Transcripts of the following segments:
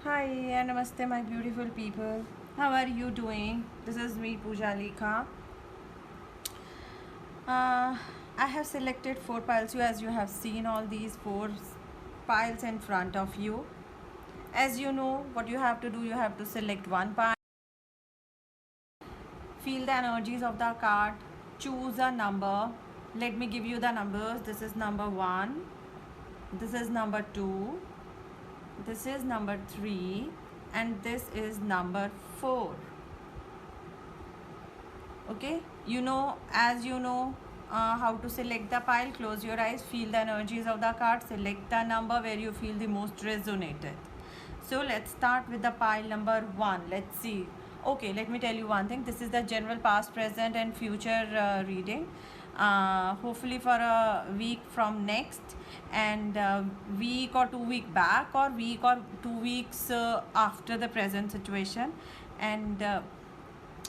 Hi and namaste, my beautiful people. How are you doing? This is me, Pooja Lekha. I have selected four piles. As you have seen all these four piles in front of you. As you know, what you have to do, you have to select one pile, feel the energies of the card, choose a number. Let me give you the numbers. This is number 1, this is number 2, this is number 3, and this is number 4. Okay, as you know how to select the pile. Close your eyes, feel the energies of the card, select the number where you feel the most resonated. So let's start with the pile number 1. Let's see. Okay, let me tell you one thing. This is the general past, present and future reading, hopefully for a week from next, and week or 2 week back, or week or 2 weeks after the present situation. And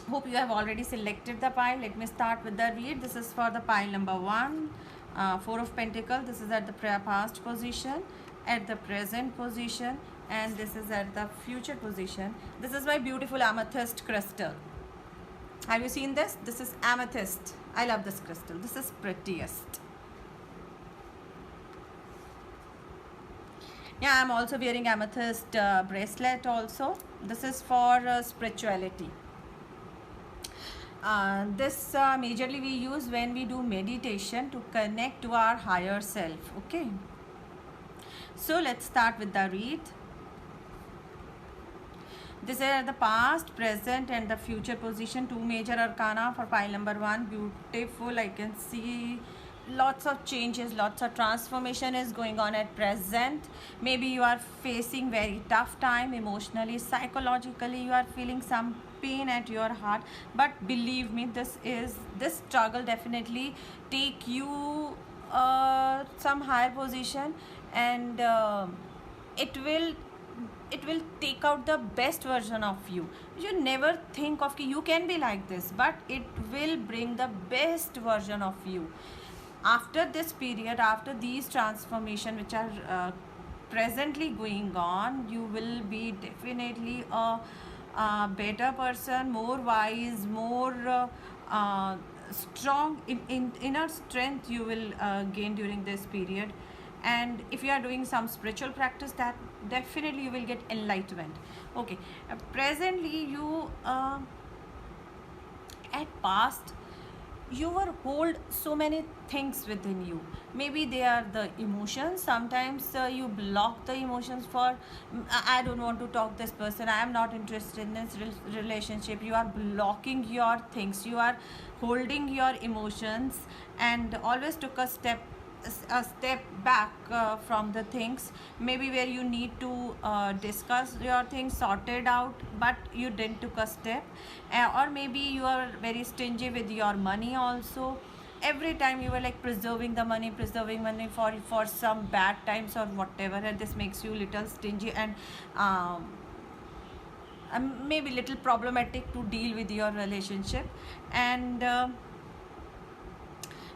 hope you have already selected the pile. Let me start with the read. This is for the pile number 1, 4 of Pentacles. This is at the past position, at the present position, and this is at the future position. This is my beautiful amethyst crystal. Have you seen this? This is amethyst. I love this crystal. This is prettiest. Yeah, I'm also wearing amethyst bracelet also. This is for spirituality. This majorly we use when we do meditation to connect to our higher self. Okay, so let's start with the read. These are the past, present and the future position. 2 major arcana for pile number 1. Beautiful. I can see lots of changes, lots of transformation is going on at present. Maybe you are facing very tough time emotionally, psychologically. You are feeling some pain at your heart, but believe me, this struggle definitely take you some higher position, and it will take out the best version of you. You never think of you can be like this, but it will bring the best version of you. After this period, after these transformation which are presently going on, you will be definitely a better person, more wise, more strong in inner strength you will gain during this period. And if you are doing some spiritual practice, that definitely you will get enlightenment. Okay, presently you at past you were hold so many things within you. Maybe they are the emotions. Sometimes you block the emotions for I don't want to talk this person, I am not interested in this relationship. You are blocking your things, you are holding your emotions, and always took a step back from the things, maybe where you need to discuss your things, sort it out, but you didn't took a step. Or maybe you are very stingy with your money also. Every time you were like preserving money for some bad times or whatever, and this makes you little stingy and maybe little problematic to deal with your relationship. And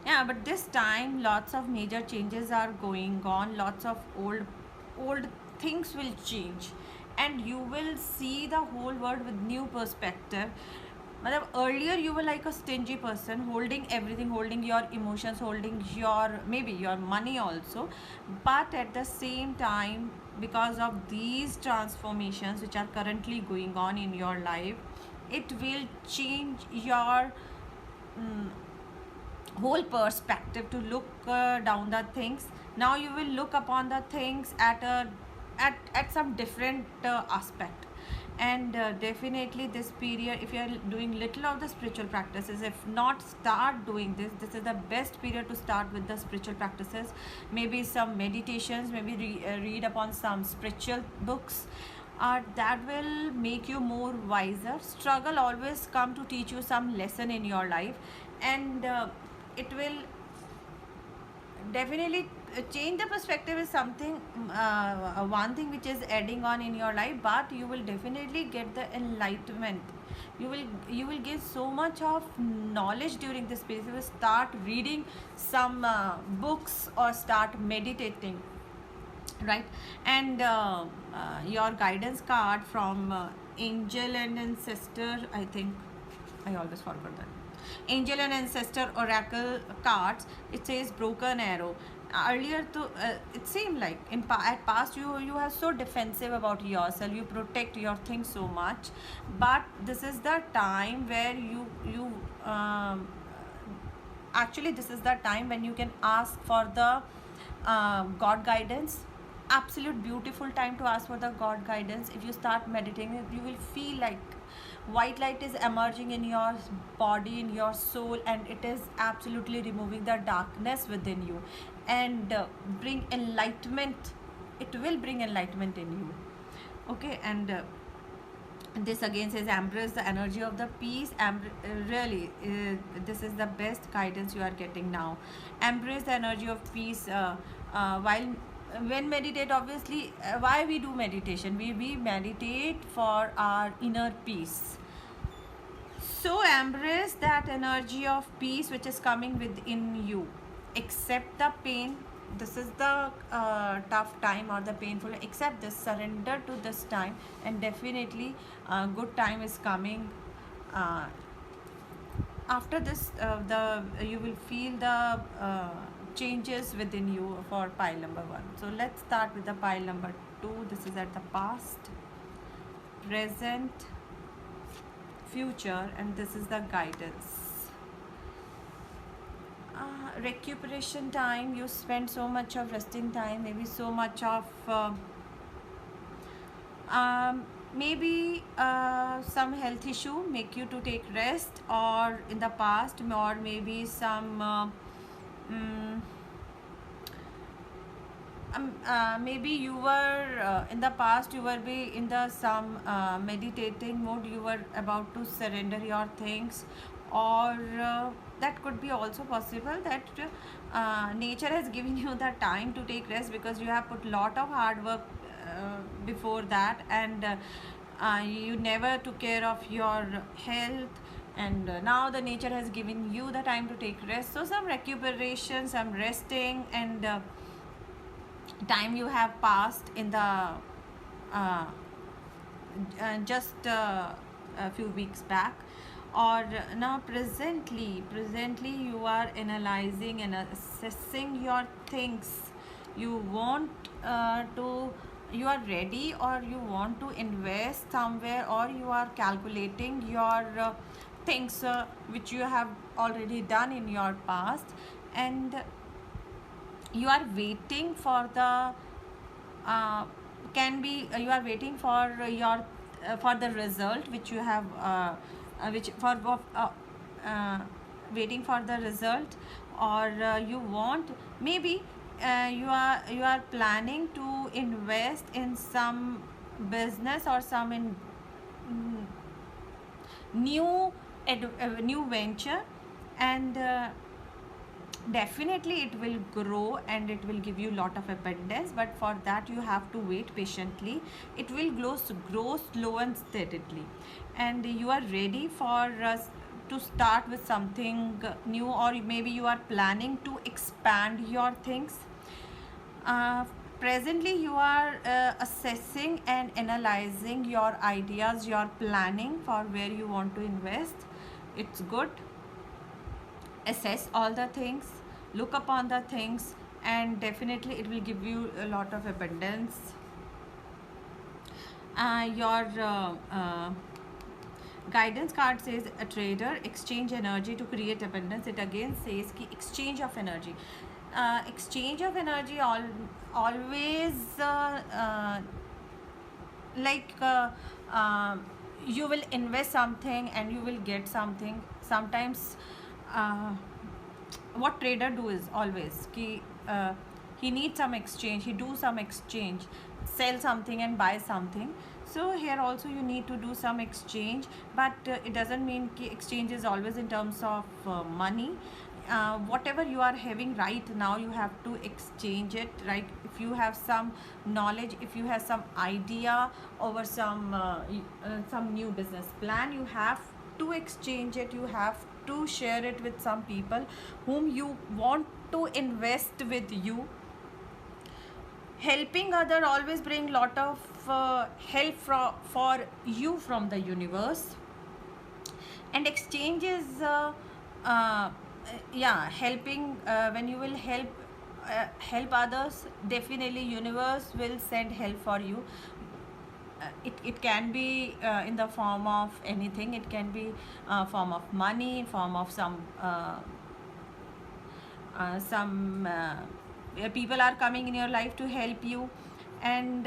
yeah, but this time lots of major changes are going on. Lots of old things will change, and you will see the whole world with new perspective. Earlier you were like a stingy person, holding everything, holding your emotions, holding your maybe your money also. But at the same time, because of these transformations which are currently going on in your life, it will change your whole perspective to look down the things. Now you will look upon the things at some different aspect. And definitely this period, if you are doing little of the spiritual practices, if not start doing this is the best period to start with the spiritual practices. Maybe some meditations, maybe read upon some spiritual books. That will make you more wiser. Struggle always come to teach you some lesson in your life, and it will definitely change the perspective is something one thing which is adding on in your life, but you will definitely get the enlightenment. You will get so much of knowledge during this period. You will start reading some books or start meditating. right? And your guidance card from angel and ancestor, I think I always forgot that. Angel and ancestor oracle cards, it says broken arrow. Earlier to it seemed like at past you are so defensive about yourself, you protect your things so much, but this is the time where you actually this is the time when you can ask for the god guidance. Absolute beautiful time to ask for the god guidance. If you start meditating, you will feel like white light is emerging in your body, in your soul, and it is absolutely removing the darkness within you and bring enlightenment. It will bring enlightenment in you. Okay, and this again says embrace the energy of the peace. Really, this is the best guidance you are getting now. Embrace the energy of peace while when meditate. Obviously, why we do meditation? We meditate for our inner peace. So embrace that energy of peace which is coming within you. Accept the pain. This is the tough time or the painful. Accept this, surrender to this time, and definitely good time is coming. After this, the you will feel the changes within you for pile number 1. So let's start with the pile number 2. This is at the past, present, future, and this is the guidance. Recuperation time. You spend so much of resting time, maybe so much of maybe some health issue make you to take rest, or in the past, or maybe some maybe you were in the past you were be in the some meditating mode, you were about to surrender your things, or that could be also possible that nature has given you the time to take rest because you have put lot of hard work before that, and you never took care of your health, and now the nature has given you the time to take rest. So some recuperation, some resting, and time you have passed in the just a few weeks back, or now presently you are analyzing and assessing your things. You want to you are ready, or you want to invest somewhere, or you are calculating your things which you have already done in your past, and you are waiting for the can be you are waiting for your for the result which you have which for waiting for the result, or you want maybe you are planning to invest in some business or some in new new venture, and definitely it will grow and it will give you lot of abundance, but for that you have to wait patiently. It will grow slow and steadily, and you are ready for to start with something new, or maybe you are planning to expand your things. Presently you are assessing and analyzing your ideas, your planning for where you want to invest. It's good. Assess all the things, look upon the things, and definitely it will give you a lot of abundance. Your guidance card says a trader exchange energy to create abundance. It again says ki exchange of energy. Exchange of energy always like you will invest something and you will get something. Sometimes what trader do is always he needs some exchange, he do some exchange, sell something and buy something. So here also you need to do some exchange, but it doesn't mean exchange is always in terms of money. Whatever you are having right now, you have to exchange it, right? If you have some knowledge, if you have some idea over some new business plan, you have to exchange it. You have to share it with some people whom you want to invest with you. Helping other always bring lot of help for you from the universe, and exchange is uh, yeah, helping, when you will help others, definitely universe will send help for you. It can be in the form of anything. It can be form of money, in form of some people are coming in your life to help you. And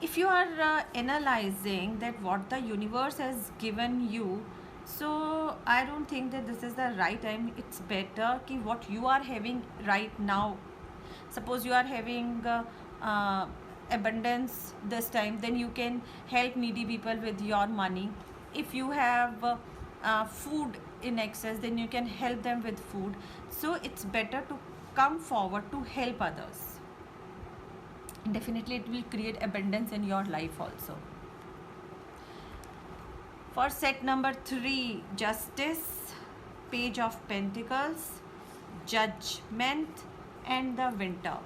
if you are analyzing that what the universe has given you, so I don't think that this is the right time. It's better ki what you are having right now. Suppose you are having uh, abundance this time, then you can help needy people with your money. If you have food in excess, then you can help them with food. So it's better to come forward to help others. Definitely it will create abundance in your life also. For set number 3, justice, page of pentacles, judgment, and the winter.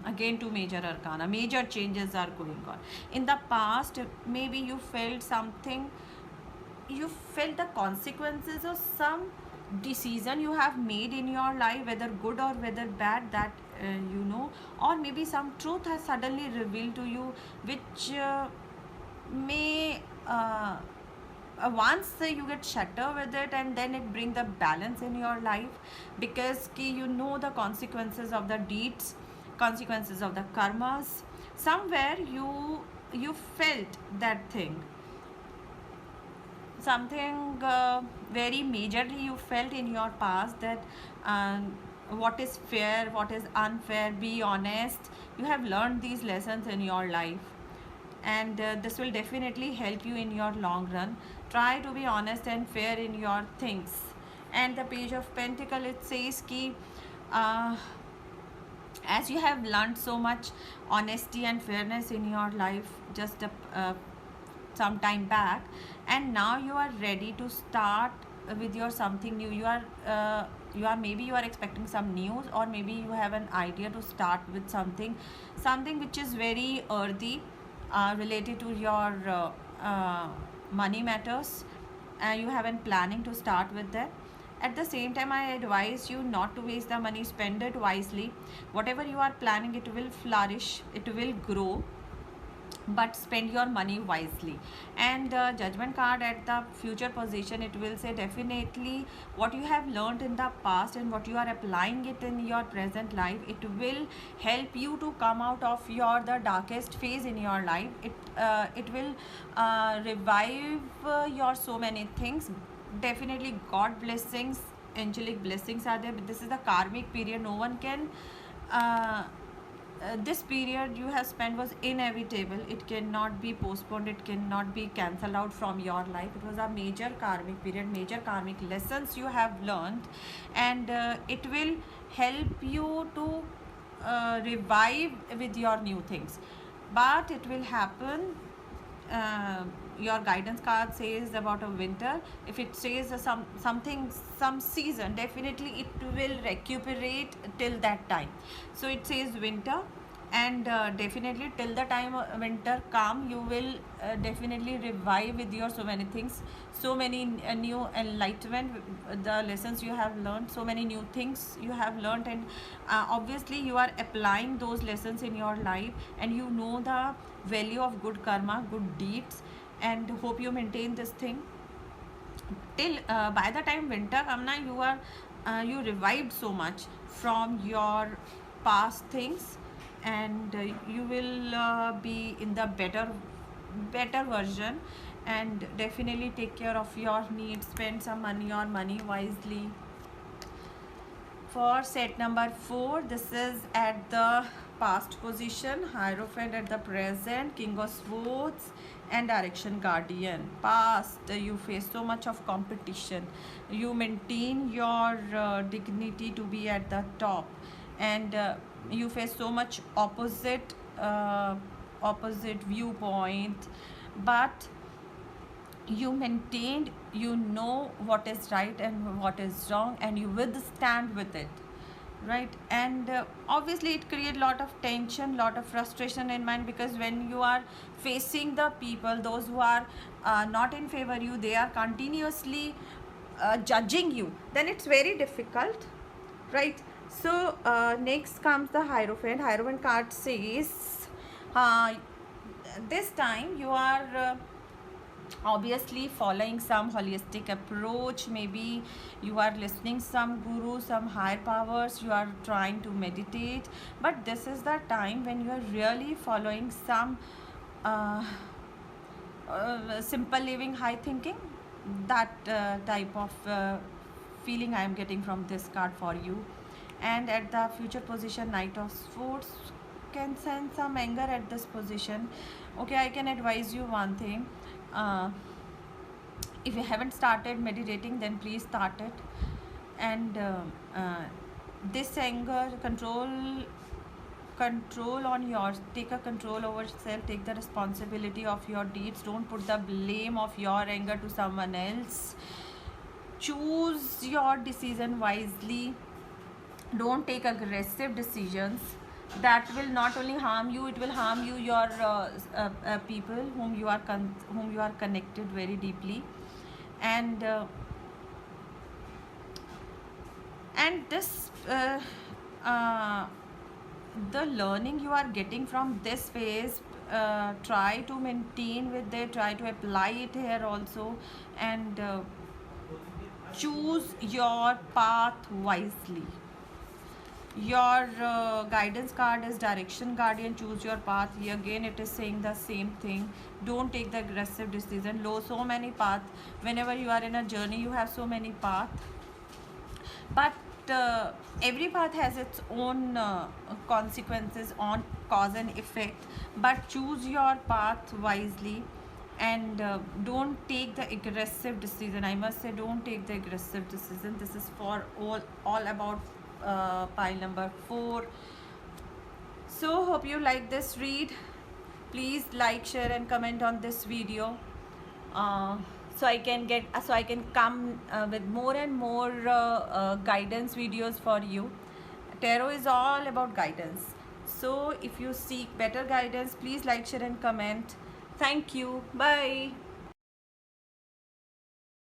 Again, two major arcana. Major changes are going on. In the past, maybe you felt something, you felt the consequences of some decision you have made in your life, whether good or whether bad, that or maybe some truth has suddenly revealed to you, which may once you get shattered with it, and then it bring the balance in your life, because the consequences of the deeds, consequences of the karmas. Somewhere you felt that thing, something very majorly you felt in your past, that what is fair, what is unfair, be honest. You have learned these lessons in your life, and this will definitely help you in your long run. Try to be honest and fair in your things. And the page of pentacle, it says ki uh, as you have learned so much honesty and fairness in your life just some time back, and now you are ready to start with your something new. You are maybe you are expecting some news, or maybe you have an idea to start with something which is very earthy, related to your money matters. You have been planning to start with that. At the same time, I advise you not to waste the money. Spend it wisely. Whatever you are planning, it will flourish, it will grow, but spend your money wisely. And judgment card at the future position, it will say definitely what you have learned in the past and what you are applying it in your present life, it will help you to come out of your the darkest phase in your life. It will revive your so many things. Definitely god blessings, angelic blessings are there, but this is the karmic period. No one can this period you have spent was inevitable. It cannot be postponed, it cannot be cancelled out from your life. It was a major karmic period, major karmic lessons you have learned, and it will help you to revive with your new things. But it will happen, your guidance card says about a winter. If it says some season, definitely it will recuperate till that time. So it says winter, and definitely till the time winter come, you will definitely revive with your so many things, so many new enlightenment, the lessons you have learned, so many new things you have learned, and obviously you are applying those lessons in your life, and you know the value of good karma, good deeds, and hope you maintain this thing till by the time winter come na, you revived so much from your past things, and you will be in the better version, and definitely take care of your needs, spend some money on money wisely. For set number 4, this is at the past position, Hierophant at the present, King of Swords, and Direction Guardian. Past, you face so much of competition. You maintain your dignity to be at the top, and you face so much opposite viewpoint, but you maintained, you know what is right and what is wrong, and you withstand with it. right? And obviously it create lot of tension, lot of frustration in mind, because when you are facing the people, those who are not in favor you, they are continuously judging you, then it's very difficult, right? So next comes the Hierophant. Hierophant card says uh, this time you are obviously following some holistic approach. Maybe you are listening some guru, some higher powers, you are trying to meditate, but this is the time when you are really following some uh, simple living, high thinking, that type of feeling I am getting from this card for you. And at the future position, Knight of Swords can sense some anger at this position. Okay, I can advise you one thing. uh, if you haven't started meditating, then please start it. And this anger, control on yours, take a control over yourself, take the responsibility of your deeds, don't put the blame of your anger to someone else. Choose your decision wisely, don't take aggressive decisions. That will not only harm you, it will harm you, your people whom you are connected very deeply. And this uh, the learning you are getting from this phase, try to maintain with it, try to apply it here also. And choose your path wisely. Your guidance card is Direction Guardian. Choose your path. Here again it is saying the same thing. Don't take the aggressive decision. So many paths. Whenever you are in a journey, you have so many paths, but every path has its own consequences on cause and effect. But choose your path wisely, and don't take the aggressive decision. I must say, don't take the aggressive decision. This is for all about pile number 4. So hope you like this read. Please like, share and comment on this video, so I can come with more and more guidance videos for you. Tarot is all about guidance. So if you seek better guidance, please like, share and comment. Thank you. Bye.